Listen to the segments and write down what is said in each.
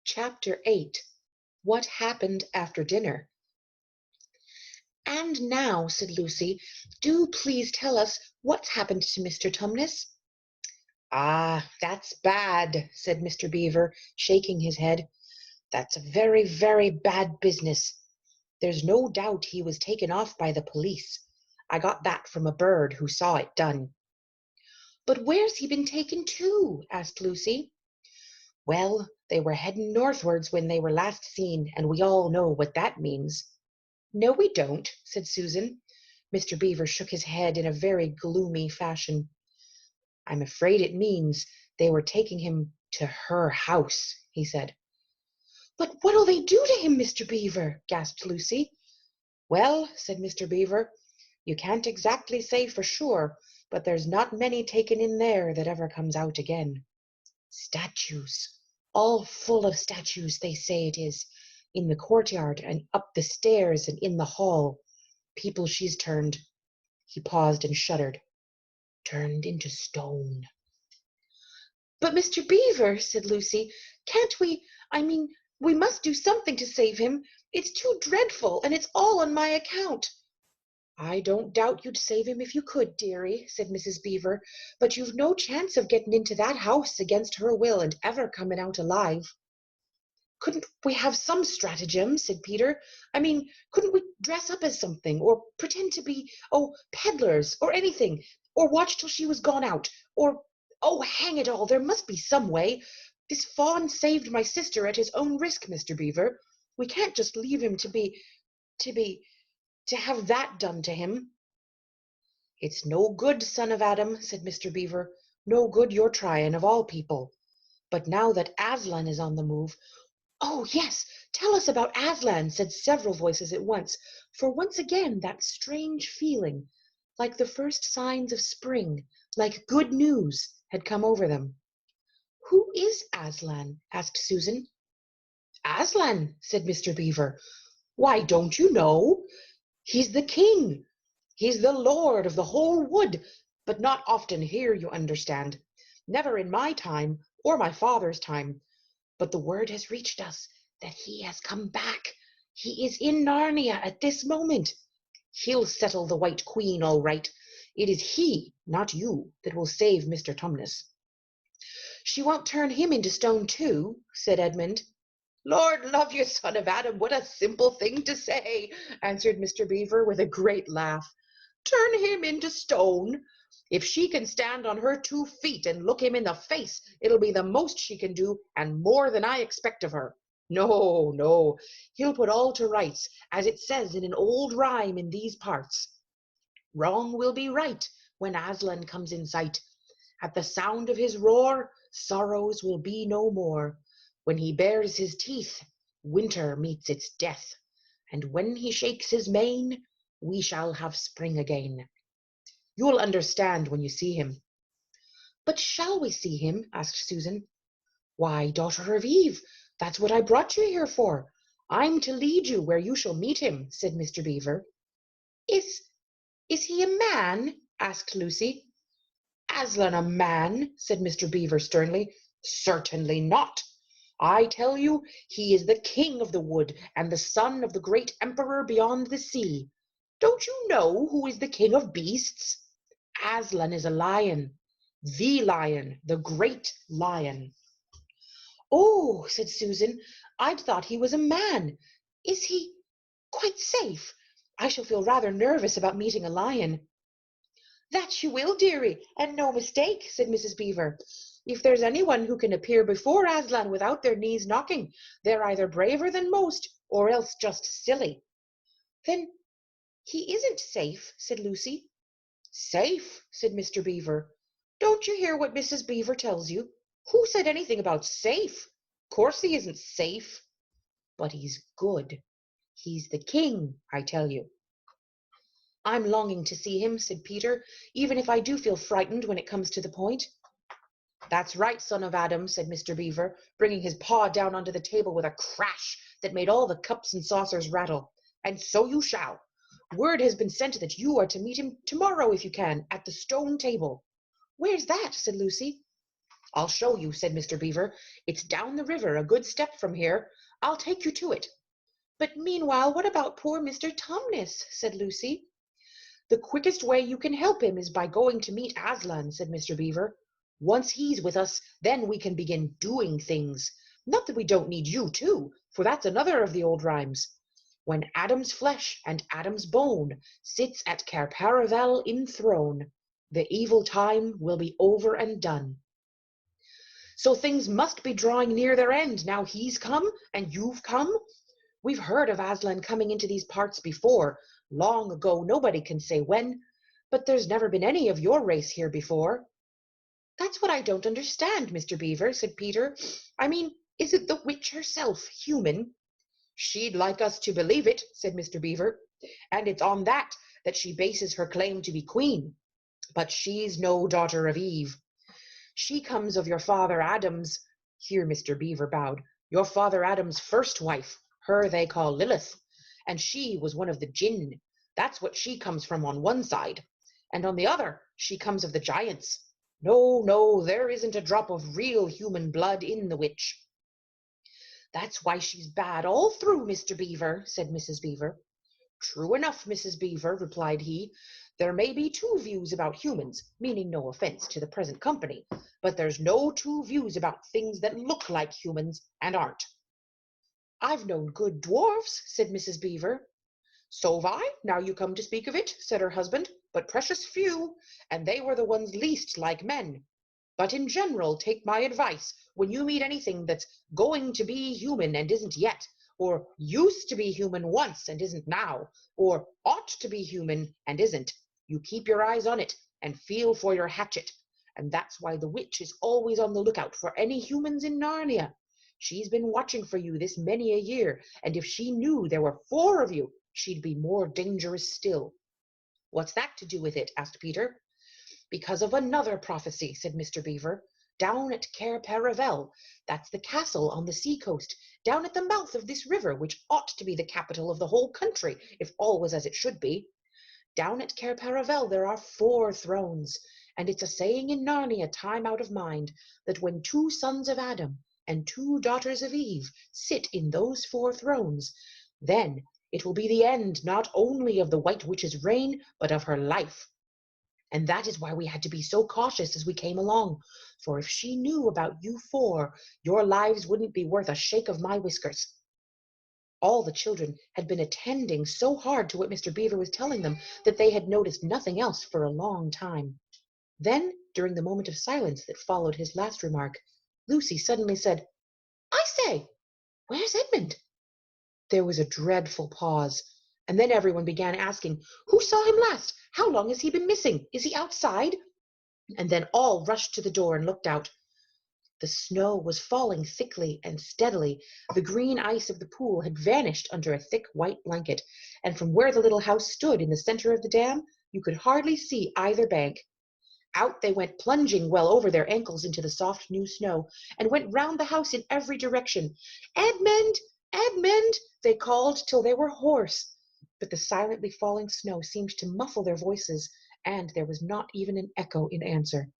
Chapter 8. What Happened After Dinner. "And now," said Lucy, "do please tell us what's happened to Mr. Tumnus." "Ah, that's bad," said Mr. Beaver, shaking his head. "That's a very, very bad business. There's no doubt he was taken off by the police. I got that from a bird who saw it done." "But where's he been taken to?" asked Lucy. "Well, they were heading northwards when they were last seen, and we all know what that means." "No, we don't," said Susan. Mr. Beaver shook his head in a very gloomy fashion. "I'm afraid it means they were taking him to her house," he said. "But what'll they do to him, Mr. Beaver?" gasped Lucy. "Well," said Mr. Beaver, "you can't exactly say for sure, but there's not many taken in there that ever comes out again. Statues, all full of statues, they say it is, in the courtyard and up the stairs and in the hall. People she's turned," he paused and shuddered, "turned into stone." "But, Mr. Beaver," said Lucy, "can't we must do something to save him. It's too dreadful, and it's all on my account." "I don't doubt you'd save him if you could, dearie," said Mrs. Beaver, "but you've no chance of getting into that house against her will and ever coming out alive." "Couldn't we have some stratagem?" said Peter. "Couldn't we dress up as something, or pretend to be, peddlers, or anything, or watch till she was gone out, or, hang it all, there must be some way. This fawn saved my sister at his own risk, Mr. Beaver. We can't just leave him to have that done to him." "It's no good, son of Adam," said Mr. Beaver. "No good your trying, of all people. But now that Aslan is on the move—" "Oh, yes, tell us about Aslan," said several voices at once, for once again that strange feeling, like the first signs of spring, like good news, had come over them. "Who is Aslan?" asked Susan. "Aslan," said Mr. Beaver. "Why, don't you know? He's the king. He's the lord of the whole wood, but not often here, you understand. Never in my time, or my father's time. But the word has reached us that he has come back. He is in Narnia at this moment. He'll settle the White Queen all right. It is he, not you, that will save Mr. Tumnus." "She won't turn him into stone too?" said Edmund. "Lord love you, son of Adam, what a simple thing to say," answered Mr. Beaver with a great laugh. "Turn him into stone? If she can stand on her 2 feet and look him in the face, it'll be the most she can do, and more than I expect of her. No, no, he'll put all to rights, as it says in an old rhyme in these parts. Wrong will be right when Aslan comes in sight. At the sound of his roar, sorrows will be no more. When he bares his teeth, winter meets its death, and when he shakes his mane, we shall have spring again. You'll understand when you see him." "But shall we see him?" asked Susan. "Why, daughter of Eve, that's what I brought you here for. I'm to lead you where you shall meet him," said Mr. Beaver. Is he a man?" asked Lucy. "Aslan a man?" said Mr. Beaver sternly. "Certainly not. I tell you he is the king of the wood and the son of the great emperor beyond the sea. Don't you know who is the king of beasts? Aslan is a lion, the great lion." "Oh," said Susan, "I'd thought he was a man. Is he quite safe? I shall feel rather nervous about meeting a lion." "That you will, dearie, and no mistake," said Mrs. Beaver. "If there's anyone who can appear before Aslan without their knees knocking, they're either braver than most, or else just silly." "Then he isn't safe," said Lucy. "Safe?" said Mr. Beaver. "Don't you hear what Mrs. Beaver tells you? Who said anything about safe? Course he isn't safe. But he's good. He's the king, I tell you." "I'm longing to see him," said Peter, "even if I do feel frightened when it comes to the point." "That's right, son of Adam," said Mr. Beaver, bringing his paw down onto the table with a crash that made all the cups and saucers rattle. "And so you shall. Word has been sent that you are to meet him tomorrow if you can, at the stone table." "Where's that?" said Lucy. "I'll show you," said Mr. Beaver. "It's down the river a good step from here. I'll take you to it." "But meanwhile, what about poor Mr. Tumnus?" said Lucy. "The quickest way you can help him is by going to meet Aslan," said Mr. Beaver. "Once he's with us, then we can begin doing things. Not that we don't need you too, for that's another of the old rhymes. When Adam's flesh and Adam's bone sits at Cair Paravel enthroned, the evil time will be over and done. So things must be drawing near their end now he's come and you've come. We've heard of Aslan coming into these parts before, long ago, nobody can say when, but there's never been any of your race here before." "That's what I don't understand, Mr. Beaver," said Peter. "I mean, isn't the witch herself human?" "She'd like us to believe it," said Mr. Beaver, "and it's on that she bases her claim to be queen. But she's no daughter of Eve. She comes of your father Adam's," here Mr. Beaver bowed, "your father Adam's first wife, her they call Lilith, and she was one of the Jinn. That's what she comes from on one side, and on the other she comes of the giants. No, no, there isn't a drop of real human blood in the witch." "That's why she's bad all through, Mr. Beaver," said Mrs. Beaver. "True enough, Mrs. Beaver," replied he. "There may be two views about humans, meaning no offence to the present company, but there's no two views about things that look like humans and aren't." "I've known good dwarfs," said Mrs. Beaver. "So've I, now you come to speak of it," said her husband, "but precious few, and they were the ones least like men. But in general, take my advice, when you meet anything that's going to be human and isn't yet, or used to be human once and isn't now, or ought to be human and isn't, you keep your eyes on it and feel for your hatchet. And that's why the witch is always on the lookout for any humans in Narnia. She's been watching for you this many a year, and if she knew there were 4 of you, she'd be more dangerous still." "What's that to do with it?" asked Peter. "Because of another prophecy," said Mr. Beaver. "Down at Cair Paravel, that's the castle on the sea-coast, down at the mouth of this river, which ought to be the capital of the whole country, if all was as it should be. Down at Cair Paravel there are 4 thrones, and it's a saying in Narnia, time out of mind, that when 2 sons of Adam and 2 daughters of Eve sit in those 4 thrones, then it will be the end not only of the White Witch's reign, but of her life. And that is why we had to be so cautious as we came along, for if she knew about you 4, your lives wouldn't be worth a shake of my whiskers." All the children had been attending so hard to what Mr. Beaver was telling them that they had noticed nothing else for a long time. Then, during the moment of silence that followed his last remark, Lucy suddenly said, "I say, where's Edmund?" There was a dreadful pause, and then everyone began asking, "Who saw him last? How long has he been missing? Is he outside?" And then all rushed to the door and looked out. The snow was falling thickly and steadily. The green ice of the pool had vanished under a thick white blanket, and from where the little house stood in the center of the dam, you could hardly see either bank. Out they went plunging well over their ankles into the soft new snow, and went round the house in every direction. "Edmund! Edmund!" they called till they were hoarse. But the silently falling snow seemed to muffle their voices, and there was not even an echo in answer.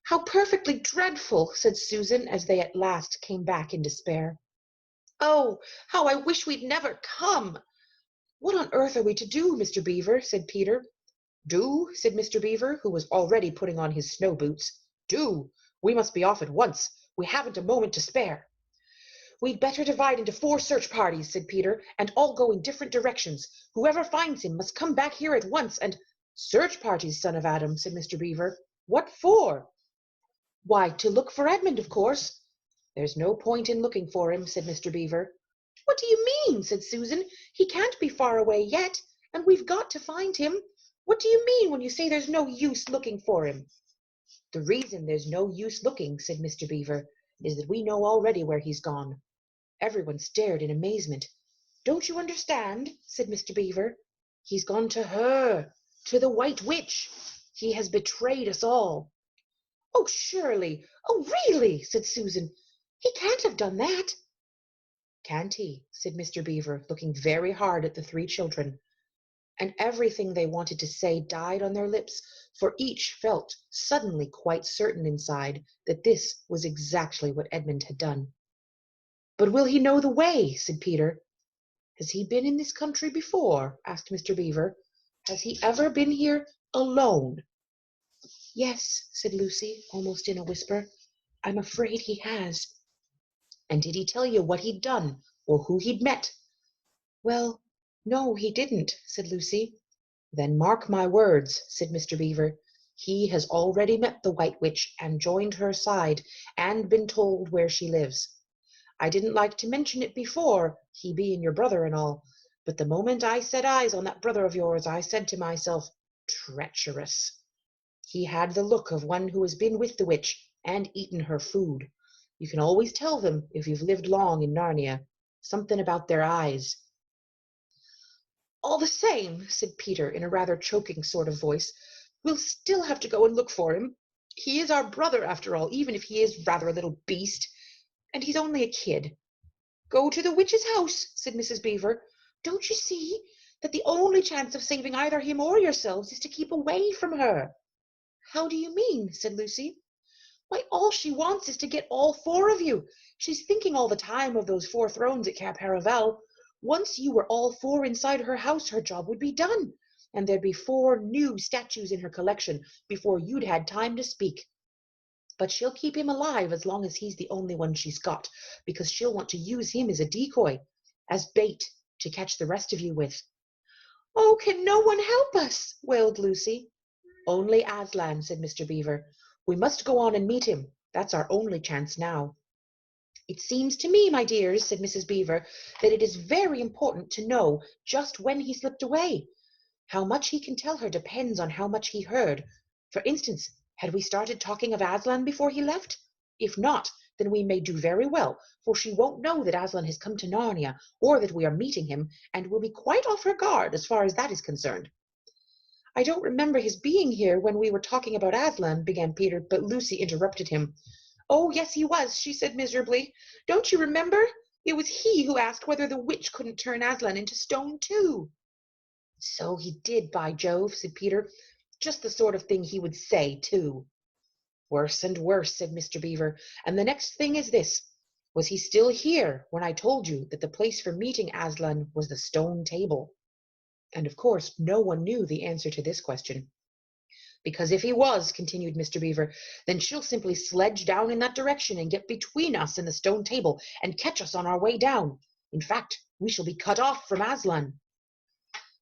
"How perfectly dreadful!" said Susan, as they at last came back in despair. "Oh, how I wish we'd never come!" "What on earth are we to do, Mr. Beaver?" said Peter. "Do?" said Mr. Beaver, who was already putting on his snow boots. "Do? We must be off at once. We haven't a moment to spare." "We'd better divide into 4 search parties," said Peter, "and all go in different directions. Whoever finds him must come back here at once, and—" "Search parties, son of Adam," said Mr. Beaver. "What for?" "Why, to look for Edmund, of course." "There's no point in looking for him," said Mr. Beaver. "What do you mean?" said Susan. "He can't be far away yet, and we've got to find him. What do you mean when you say there's no use looking for him?" "The reason there's no use looking," said Mr. Beaver, "is that we know already where he's gone." Everyone stared in amazement. "Don't you understand?" said Mr. Beaver. "He's gone to her, to the White Witch. He has betrayed us all." "Oh, surely! Oh, really!" said Susan. "He can't have done that." "Can't he?" said Mr. Beaver, looking very hard at the 3 children. and everything they wanted to say died on their lips, for each felt suddenly quite certain inside that this was exactly what Edmund had done. "But will he know the way?" said Peter. "Has he been in this country before?" asked Mr. Beaver. "Has he ever been here alone?" "Yes," said Lucy, almost in a whisper. "I'm afraid he has." "And did he tell you what he'd done, or who he'd met?" "Well, no, he didn't," said Lucy. "Then mark my words," said Mr. Beaver. "He has already met the White Witch and joined her side, and been told where she lives. I didn't like to mention it before, he being your brother and all, but the moment I set eyes on that brother of yours, I said to myself, 'Treacherous.' He had the look of one who has been with the witch and eaten her food. You can always tell them if you've lived long in Narnia. Something about their eyes." "All the same," said Peter in a rather choking sort of voice, "we'll still have to go and look for him. He is our brother, after all, even if he is rather a little beast. And he's only a kid." "Go to the witch's house," said Mrs. Beaver. "Don't you see that the only chance of saving either him or yourselves is to keep away from her?" "How do you mean?" said Lucy. "Why, all she wants is to get all four of you. She's thinking all the time of those 4 thrones at Cap Herivel. Once you were all 4 inside her house, her job would be done, and there'd be 4 new statues in her collection before you'd had time to speak. But she'll keep him alive as long as he's the only one she's got, because she'll want to use him as a decoy, as bait to catch the rest of you with." "Oh, can no one help us?" wailed Lucy. "Only Aslan," said Mr. Beaver. "We must go on and meet him. That's our only chance now." "It seems to me, my dears," said Mrs. Beaver, "that it is very important to know just when he slipped away. How much he can tell her depends on how much he heard. For instance, had we started talking of Aslan before he left? If not, then we may do very well, for she won't know that Aslan has come to Narnia, or that we are meeting him, and will be quite off her guard as far as that is concerned." "I don't remember his being here when we were talking about Aslan," began Peter, but Lucy interrupted him. "Oh, yes, he was," she said miserably. "Don't you remember? It was he who asked whether the witch couldn't turn Aslan into stone too." "So he did, by Jove," said Peter. "Just the sort of thing he would say, too." "Worse and worse," said Mr. Beaver. "And the next thing is this. Was he still here when I told you that the place for meeting Aslan was the stone table?" And of course no one knew the answer to this question. "Because if he was," continued Mr. Beaver, "then she'll simply sledge down in that direction and get between us and the stone table and catch us on our way down. In fact, we shall be cut off from Aslan."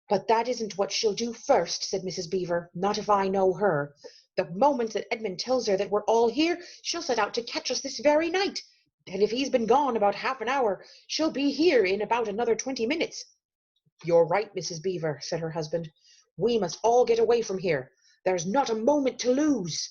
"But that isn't what she'll do first," said Mrs. Beaver. "Not if I know her. The moment that Edmund tells her that we're all here, she'll set out to catch us this very night. And if he's been gone about half an hour, she'll be here in about another 20 minutes. "You're right, Mrs. Beaver," said her husband. "We must all get away from here. There's not a moment to lose."